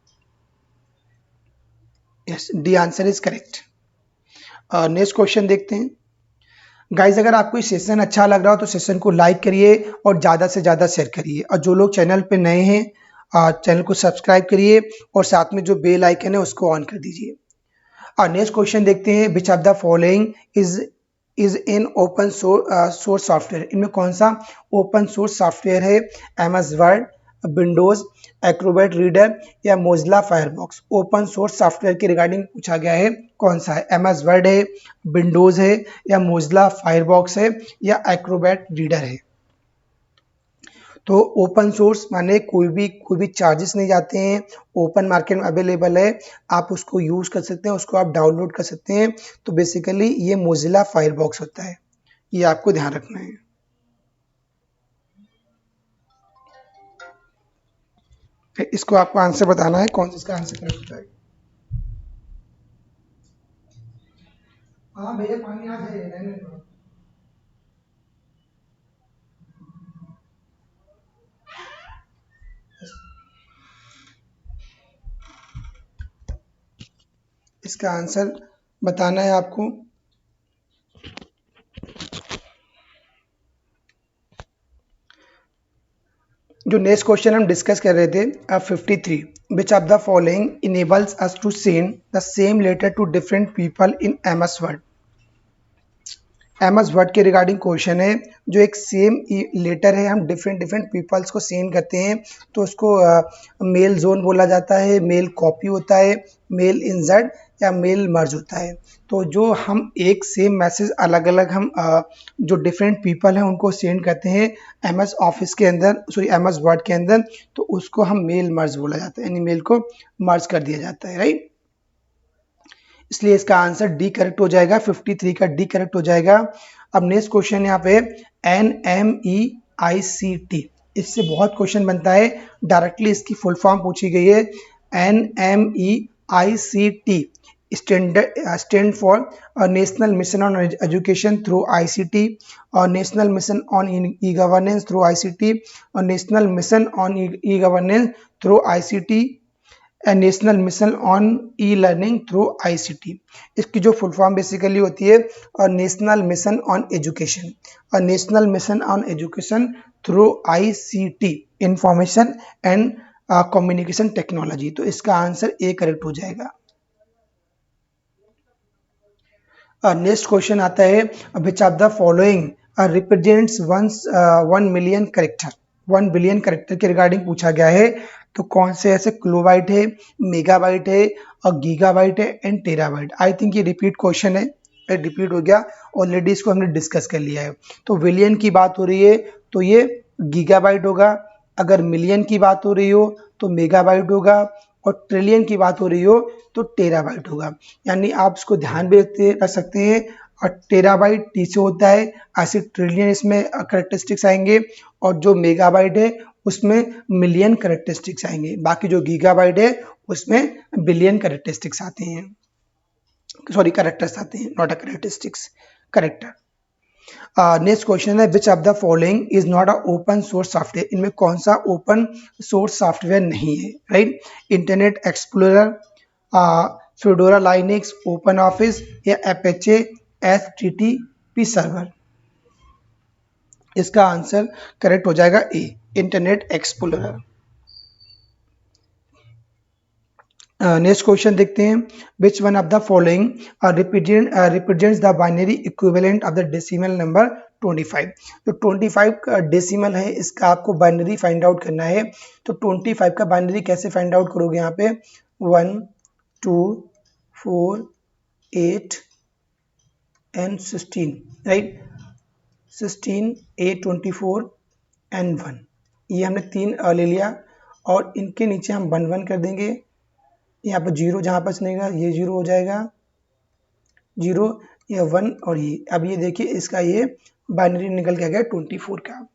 Yes, D answer is correct. Next question देखते हैं। गाइज अगर आपको ये सेशन अच्छा लग रहा हो तो सेशन को लाइक करिए और ज़्यादा से ज़्यादा शेयर करिए, और जो लोग चैनल पे नए हैं चैनल को सब्सक्राइब करिए और साथ में जो बेल आइकन है उसको ऑन कर दीजिए। नेक्स्ट क्वेश्चन देखते हैं, which of the following is in open source software. इनमें कौन सा ओपन सोर्स सॉफ्टवेयर है? MS Word, Windows, Acrobat Reader या Mozilla Firefox. Open source software के रिगार्डिंग पूछा गया है, कौन सा है? एमएस वर्ड है, विंडोज है या मोजिला फायरफॉक्स है या एक्रोबैट रीडर है। तो ओपन सोर्स माने कोई भी चार्जेस नहीं जाते हैं, ओपन मार्केट में अवेलेबल है, आप उसको यूज़ कर सकते हैं, उसको आप डाउनलोड कर सकते हैं। तो बेसिकली ये मोजिला फायरफॉक्स होता है, ये आपको ध्यान रखना है। इसको आपको आंसर बताना है, कौन सा इसका आंसर करेक्ट होता है। हाँ भैया पानी आ जाए। इसका आंसर बताना है आपको। जो नेक्स्ट क्वेश्चन हम डिस्कस कर रहे थे, 53, which of the following enables us to send the same letter to different people in MS Word. MS Word के रिगार्डिंग क्वेश्चन है। जो एक सेम लेटर है, हम डिफरेंट डिफरेंट पीपल्स को सेंड करते हैं, तो उसको मेल जोन बोला जाता है, मेल कॉपी होता है, मेल इंसर्ट या मेल मर्ज होता है। तो जो हम एक सेम मैसेज अलग अलग हम जो डिफरेंट पीपल हैं उनको सेंड करते हैं एमएस ऑफिस के अंदर, सॉरी एमएस वर्ड के अंदर, तो उसको हम मेल मर्ज बोला जाता है, यानी मेल को मर्ज कर दिया जाता है, राइट। इसलिए इसका आंसर डी करेक्ट हो जाएगा, 53 का डी करेक्ट हो जाएगा। अब नेक्स्ट क्वेश्चन यहाँ पे NMEICT, इससे बहुत क्वेश्चन बनता है, डायरेक्टली इसकी फुल फॉर्म पूछी गई है। NMEICT stand for national mission on education through ICT, और national mission on e governance through ICT, और national mission on e governance through ICT, national mission on e learning through ICT. इसकी जो full form basically होती है और national mission on education, और national mission on education through ICT, information and communication technology. तो इसका answer A correct हो जाएगा। नेक्स्ट क्वेश्चन आता है, which of the following represents 1 million character. 1 billion character के रिगार्डिंग पूछा गया है। तो कौन से ऐसे किलोबाइट है, मेगाबाइट है, और गीगाबाइट है एंड टेराबाइट। आई थिंक ये रिपीट क्वेश्चन है, रिपीट हो गया, ऑलरेडी इसको हमने डिस्कस कर लिया है। तो बिलियन की बात हो रही है तो ये गीगाबाइट होगा, अगर मिलियन की बात हो रही हो तो मेगाबाइट होगा, और ट्रिलियन की बात हो रही हो तो टेराबाइट होगा। यानी आप इसको ध्यान भी रख सकते हैं। और टेराबाइट टी से होता है, ऐसे ट्रिलियन इसमें करेक्टरिस्टिक्स आएंगे, और जो मेगाबाइट है उसमें मिलियन करेक्टरिस्टिक्स आएंगे, बाकी जो गीगाबाइट है उसमें बिलियन करेक्टरिस्टिक्स आते हैं, सॉरी करेक्टर्स आते हैं, not a characteristics, character. Next question है, which of the following is not a open source software. इनमें कौन सा ओपन सोर्स सॉफ्टवेयर नहीं है, right. Internet Explorer, Fedora Linux, Open Office, या एपीचे एचटीटीपी सर्वर। इसका आंसर करेक्ट हो जाएगा A, Internet Explorer. Next question देखते हैं, which one of the following represents the binary equivalent of the decimal number 25। तो 25 का डेसिमल है, इसका आपको बाइनरी फाइंड आउट करना है। तो 25 का बाइनरी कैसे फाइंड आउट करोगे, यहाँ पे 1 2 4 8 एंड 16, राइट। 16 8 24 एंड 1, ये हमने 3 ले लिया, और इनके नीचे हम 1 1 कर देंगे। यहाँ पर 0 जहाँ पर चलेगा ये 0 हो जाएगा, 0 या 1, और ये अब ये देखिए इसका ये बाइनरी निकल के आ गया 24 का।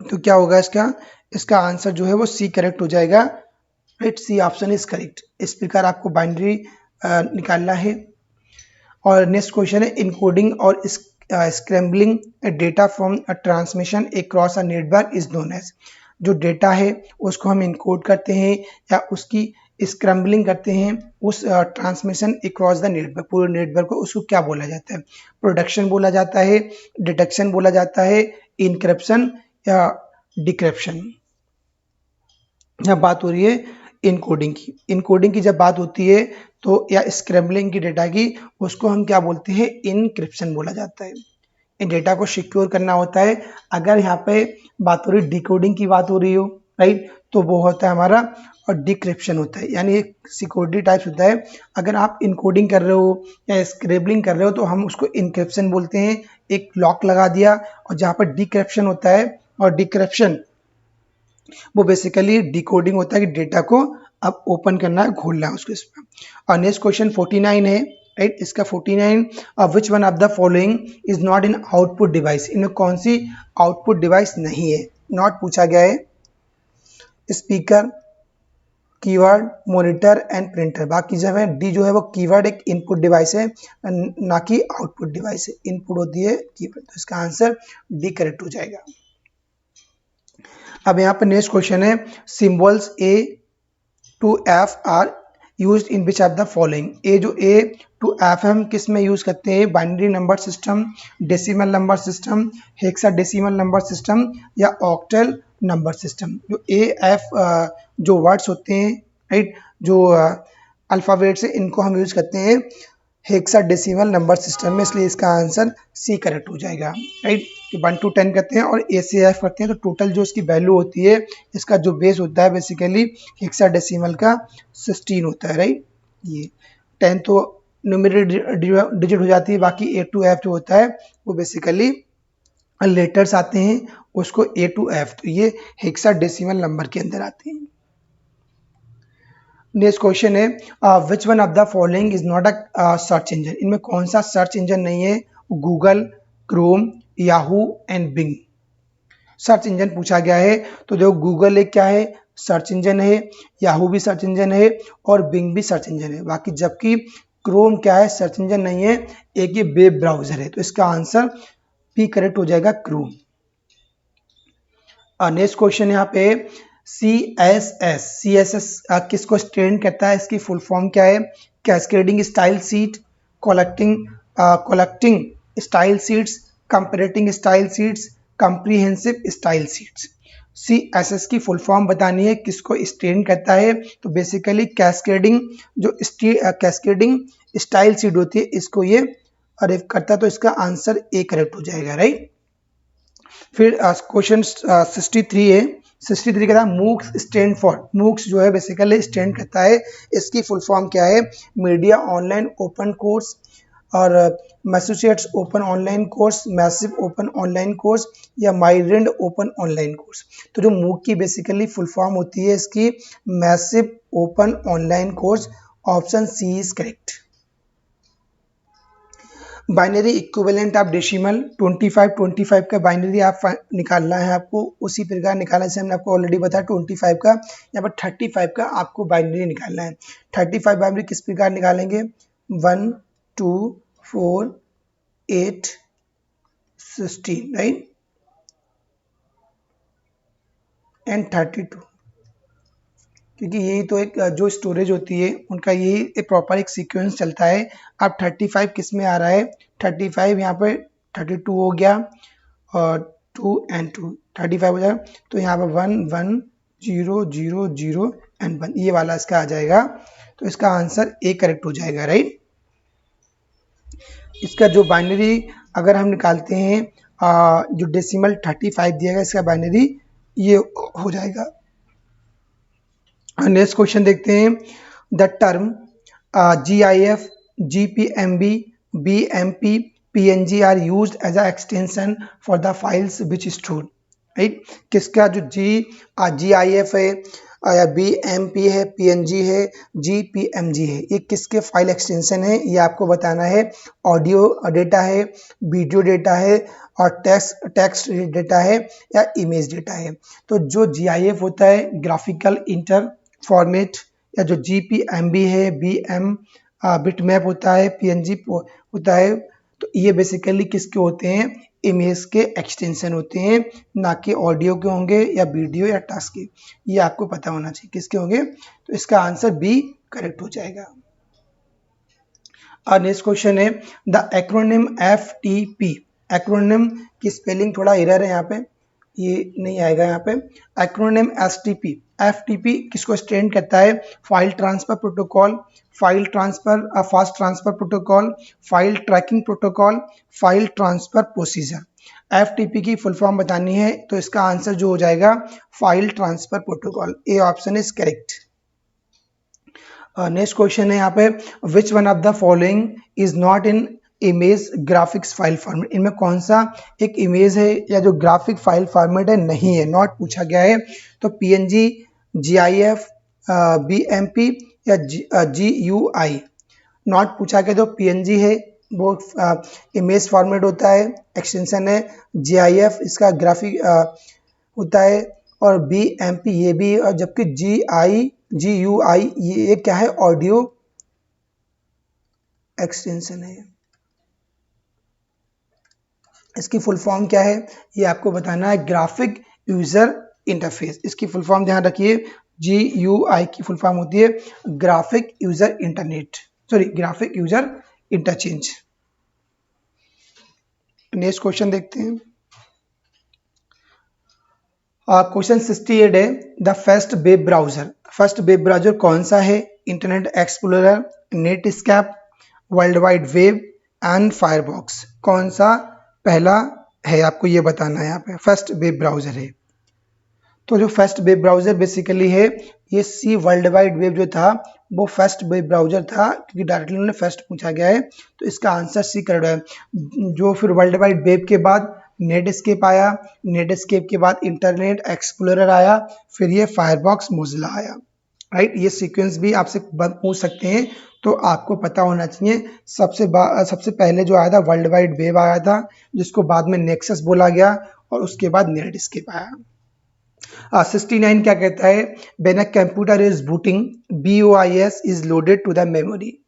तो क्या होगा इसका, इसका आंसर जो है वो सी करेक्ट हो जाएगा, right. C option is correct. इस प्रकार आपको बाइनरी निकालना है। और नेक्स्ट क्वेश्चन है, इनकोडिंग और scrambling data from transmission across a network is known as. जो डेटा है उसको हम इनकोड करते हैं या उसकी स्क्रैम्बलिंग करते हैं, उस ट्रांसमिशन अक्रॉस द नेटवर्क, पूरे नेटवर्क को, उसको क्या बोला जाता है। प्रोडक्शन बोला जाता है, डिटेक्शन बोला जाता है, इनक्रिप्शन या डिक्रिप्शन। यहाँ बात हो रही है इनकोडिंग की। इनकोडिंग की जब बात होती है तो, या स्क्रैम्बलिंग की डेटा की, उसको हम क्या बोलते हैं, इनक्रिप्शन बोला जाता है। इन डेटा को सिक्योर करना होता है। अगर यहाँ पे बात हो रही डिकोडिंग की बात हो रही हो, राइट, तो वो होता है हमारा, और डिक्रिप्शन होता है, यानी एक सिक्योरिटी टाइप्स होता है। अगर आप इनकोडिंग कर रहे हो या स्क्रैम्बलिंग कर रहे हो तो हम उसको इनक्रिप्शन बोलते हैं, एक लॉक लगा दिया। और जहाँ पर डिक्रिप्शन होता है, और डिक्रिप्शन वो बेसिकली डिकोडिंग होता है कि डेटा को अब ओपन करना है, खोलना है उसको इसमें। और नेक्स्ट क्वेश्चन 49 है, राइट। इसका 49, विच one of the following is not in output device. इनमें कौन सी आउटपुट डिवाइस नहीं है, नॉट पूछा गया है। Speaker, keyword, monitor and printer. बाकी जो है डी जो है वो कीवर्ड एक इनपुट डिवाइस है, ना कि आउटपुट डिवाइस है। इनपुट होती है कीवर्ड, तो इसका आंसर डी करेक्ट हो जाएगा। अब यहाँ पर नेक्स्ट क्वेश्चन है, symbols A to F are used in which of the following. A जो ए टू एफ हम किस में यूज करते हैं, binary number system, decimal number system, hexadecimal number system या ऑक्टल नंबर सिस्टम। जो ए एफ जो वर्ड्स होते हैं, राइट, जो अल्फ़ाबेट्स है, इनको हम यूज करते हैं हेक्साडेसिमल नंबर सिस्टम में, इसलिए इसका आंसर सी करेक्ट हो जाएगा, राइट। कि 1 to 10 करते हैं और ए से एफ करते हैं, तो टोटल जो इसकी वैल्यू होती है, इसका जो बेस होता है बेसिकली हेक्साडेसिमल का 16 होता है, राइट। ये 10 तो न्यूमेरिक डिजिट हो जाती है, बाकी ए टू एफ जो होता है वो बेसिकली लेटर्स आते हैं, उसको ए टू एफ, तो ये हेक्साडेसिमल नंबर के अंदर आते हैं। नेक्स्ट क्वेश्चन है, which one of the following is not a search engine. इनमें कौन सा सर्च इंजन नहीं है, Google, Chrome, Yahoo and Bing. Search engine पूछा गया है, तो देखो गूगल एक क्या है, सर्च इंजन है, याहू भी सर्च इंजन है और बिंग भी सर्च इंजन है। बाकी जबकि क्रोम क्या है, सर्च इंजन नहीं है, एक ये वेब ब्राउजर है, तो इसका आंसर पी करेक्ट हो जाएगा, क्रोम। नेक्स्ट क्वेश्चन यहाँ पे, CSS किसको स्टैंड करता है, इसकी फुल फॉर्म क्या है, cascading style sheet, collecting style sheets, comparating style sheets, comprehensive style sheets. CSS की फुल फॉर्म बतानी है, किसको स्टैंड करता है, तो बेसिकली कैस्केडिंग जो कैस्केडिंग स्टाइल सीट होती है, इसको ये अरेव करता है, तो इसका आंसर ए करेक्ट हो जाएगा, राइट। फिर क्वेश्चन 63 है, 63 कहता है मूक्स स्टैंड फॉर। मूक्स जो है बेसिकली स्टैंड करता है, इसकी फुल फॉर्म क्या है, मीडिया ऑनलाइन ओपन कोर्स और Massachusetts open online course, massive open online course या माइलैंड ओपन ऑनलाइन कोर्स। तो जो मूक की बेसिकली फुल फॉर्म होती है इसकी massive open online course, option C is correct. Binary equivalent of decimal 25 का बाइनरी आप निकालना है आपको, उसी प्रकार निकालने से हमने आपको ऑलरेडी बताया 25 का, यहाँ पर 35 का आपको बाइनरी निकालना है। 35 बाइनरी किस प्रकार निकालेंगे, 1 2 4 8 16, राइट, एंड 32, क्योंकि यही तो एक जो स्टोरेज होती है उनका यही एक प्रॉपर एक सीक्वेंस चलता है। अब 35 किस में आ रहा है, 35 यहाँ पे 32 हो गया और 2 and 2 35 हो जाएगा, तो यहाँ पर 1 1 0 0 0 and 1 ये वाला इसका आ जाएगा, तो इसका आंसर ए करेक्ट हो जाएगा, राइट। इसका जो बाइनरी अगर हम निकालते हैं जो डेसिमल 35 दिया गया, इसका बाइनरी ये हो जाएगा। नेक्स्ट क्वेश्चन देखते हैं, the term GIF, GPMB, BMP, PNG are used as a extension for the files which store, right. किसका जो GIF है या BMP है, PNG है, GPMG है, ये किसके फाइल एक्सटेंशन है, ये आपको बताना है। ऑडियो डेटा है, वीडियो डेटा है और टेक्स्ट डेटा है या इमेज डेटा है। तो जो GIF होता है ग्राफिकल इंटर फॉर्मेट, या जो GPMB है BM बिटमैप होता है, PNG होता है, तो ये बेसिकली किसके होते हैं, इमेज के एक्सटेंशन होते हैं, ना कि ऑडियो के होंगे या वीडियो या टास्क के। ये आपको पता होना चाहिए किसके होंगे, तो इसका आंसर बी करेक्ट हो जाएगा। और नेक्स्ट क्वेश्चन है, द एक्रोनिम FTP। एक्रोनिम की स्पेलिंग थोड़ा एरर है यहाँ पे, ये नहीं आएगा यहाँ पे। एक्रोनिम FTP किसको स्टैंड करता है, file transfer protocol, file transfer fast transfer protocol, file tracking protocol, file transfer procedure. FTP की फुल फॉर्म बतानी है, तो इसका आंसर जो हो जाएगा file transfer protocol, A option is correct. Next question है यहाँ पे, which one of the following is not in image graphics file format. इनमें कौन सा एक इमेज है या जो ग्राफिक फाइल फॉर्मेट है नहीं है, नॉट पूछा गया है, तो PNG, GIF, BMP या GUI। नॉट पूछा गया तो PNG है, वो इमेज फॉर्मेट होता है, एक्सटेंशन है। GIF इसका ग्राफिक होता है और BMP ये भी, और जबकि GUI, ये क्या है, ऑडियो एक्सटेंशन है। इसकी फुल फॉर्म क्या है ये आपको बताना है, ग्राफिक यूजर इंटरफेस। इसकी फुल फॉर्म ध्यान रखिए, GUI की फुल फॉर्म होती है graphic user internet, sorry graphic user interchange. Next question देखते हैं। क्वेश्चन 68 है, the first web browser. First web browser कौन सा है? Internet explorer, Netscape, world wide web and firebox. कौन सा पहला है आपको ये बताना है। यहाँ पे फर्स्ट वेब ब्राउजर है। तो जो फर्स्ट वेब ब्राउजर बेसिकली है, ये सी वर्ल्ड वाइड वेब जो था वो फर्स्ट वेब ब्राउजर था, क्योंकि डायरेक्टली उन्होंने फर्स्ट पूछा गया है, तो इसका आंसर सी करेक्ट है। जो फिर वर्ल्ड वाइड वेब के बाद नेटस्केप आया, नेटस्केप के बाद इंटरनेट एक्सप्लोरर आया, फिर ये फायरबॉक्स मोजिला आया, राइट। ये सीक्वेंस भी आपसे पूछ सकते हैं, तो आपको पता होना चाहिए। सबसे पहले जो आया था वर्ल्ड वाइड वेब आया था, जिसको बाद में नेक्सस बोला गया, और उसके बाद नेटस्केप आया। 69 क्या कहता है, when a computer is booting BOIS is loaded to the memory.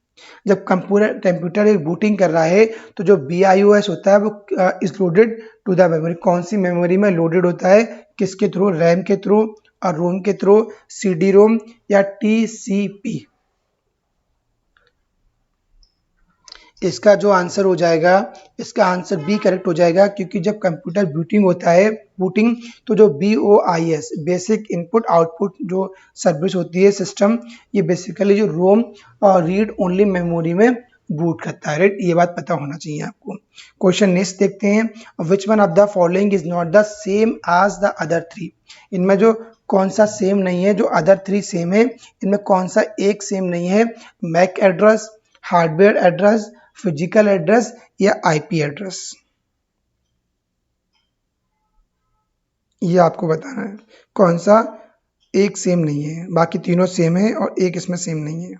जब कंप्यूटर एक बूटिंग कर रहा है तो जो BIOS होता है वो is loaded to the memory. कौन सी मेमोरी में लोडेड होता है, किसके थ्रू, रैम के थ्रू और रोम के थ्रू, CD रोम या TCP। इसका जो आंसर हो जाएगा, इसका आंसर बी करेक्ट हो जाएगा, क्योंकि जब कंप्यूटर बूटिंग होता है, बूटिंग, तो जो BOIS बेसिक इनपुट आउटपुट जो सर्विस होती है सिस्टम, ये बेसिकली जो रोम और रीड ओनली मेमोरी में बूट करता है, राइट। ये बात पता होना चाहिए आपको। क्वेश्चन नेक्स्ट देखते हैं, which one of the following is not the same as the other three. इनमें जो कौन सा सेम नहीं है, जो अदर थ्री सेम है, इनमें कौन सा एक सेम नहीं है? MAC address, hardware address, physical address या IP एड्रेस। ये आपको बताना है कौन सा एक सेम नहीं है, बाकी तीनों सेम है और एक इसमें सेम नहीं है।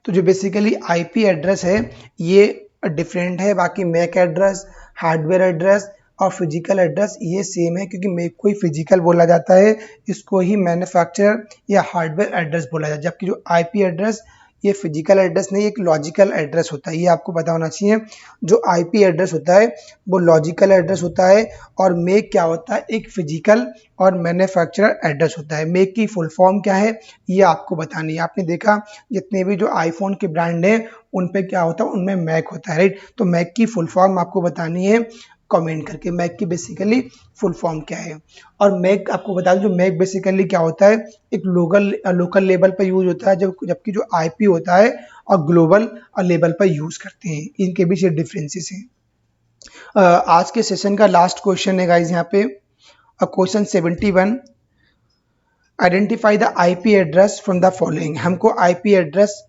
तो जो बेसिकली IP एड्रेस है ये डिफरेंट है, बाकी मैक एड्रेस, हार्डवेयर एड्रेस और फिजिकल एड्रेस ये सेम है, क्योंकि मैक को ही फिजिकल बोला जाता है, इसको ही मैन्युफैक्चरर या हार्डवेयर एड्रेस बोला जाता है, जबकि जो IP एड्रेस ये फिजिकल एड्रेस नहीं, एक लॉजिकल एड्रेस होता है। ये आपको पता होना चाहिए। जो IP एड्रेस होता है वो लॉजिकल एड्रेस होता है, और मेक क्या होता है, एक फिजिकल और मैन्युफैक्चरर एड्रेस होता है। मेक की फुल फॉर्म क्या है ये आपको बतानी है। आपने देखा जितने भी जो आईफोन के ब्रांड हैं उन पे क्या होता है, उनमें मैक होता है, राइट। तो मैक की फुल फॉर्म आपको बतानी है कमेंट करके, मैक की बेसिकली फुल फॉर्म क्या है। और मैक आपको बता दूं, जो मैक बेसिकली क्या होता है, एक लोकल लेवल पर यूज होता है, जबकि जो IP होता है और ग्लोबल लेवल पर यूज करते हैं। इनके बीच ये डिफरेंसेस हैं। आज के सेशन का लास्ट क्वेश्चन है गाइज यहाँ पे, question 71, identify the IP address from the following. हमको IP एड्रेस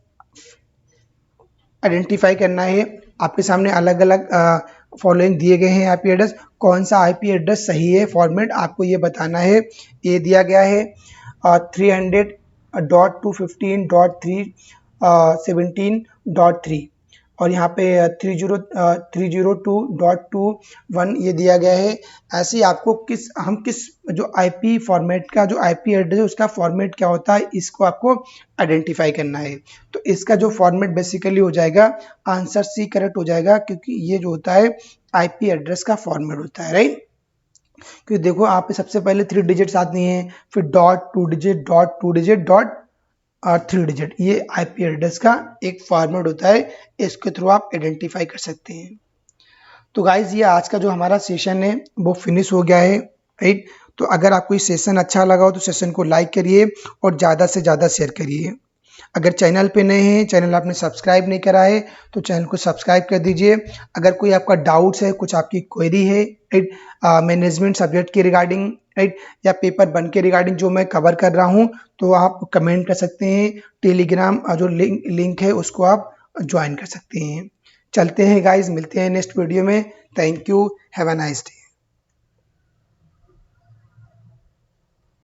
आइडेंटिफाई करना है। आपके सामने अलग अलग फॉलोइंग दिए गए हैं IP एड्रेस, कौन सा IP एड्रेस सही है फॉर्मेट आपको ये बताना है। ये दिया गया है 300.215.317.3 और यहाँ पे 302.21 ये दिया गया है। ऐसे ही आपको हम किस जो IP फॉर्मेट का जो IP एड्रेस है उसका फॉर्मेट क्या होता है, इसको आपको आइडेंटिफाई करना है। तो इसका जो फॉर्मेट बेसिकली हो जाएगा, आंसर सी करेक्ट हो जाएगा, क्योंकि ये जो होता है IP एड्रेस का फॉर्मेट होता है, राइट। क्योंकि देखो आप सबसे पहले 3 डिजिट्स आती हैं, फिर .2 डिजिट, .2 डिजिट, .3 डिजिट, ये IP एड्रेस का एक फॉर्मेट होता है, इसके थ्रू आप आइडेंटिफाई कर सकते हैं। तो गाइज ये आज का जो हमारा सेशन है वो फिनिश हो गया है, राइट। तो अगर आपको ये सेशन अच्छा लगा हो तो सेशन को लाइक करिए और ज़्यादा से ज़्यादा शेयर करिए। अगर चैनल पे नए हैं, चैनल आपने सब्सक्राइब नहीं करा है तो चैनल को सब्सक्राइब कर दीजिए। अगर कोई आपका डाउट्स है, कुछ आपकी क्वेरी है, राइट, मैनेजमेंट सब्जेक्ट के रिगार्डिंग, राइट, या पेपर 1 के रिगार्डिंग जो मैं कवर कर रहा हूँ, तो आप कमेंट कर सकते हैं। टेलीग्राम जो लिंक है उसको आप ज्वाइन कर सकते हैं। चलते हैं गाइज, मिलते हैं नेक्स्ट वीडियो में। Thank you, have a nice day.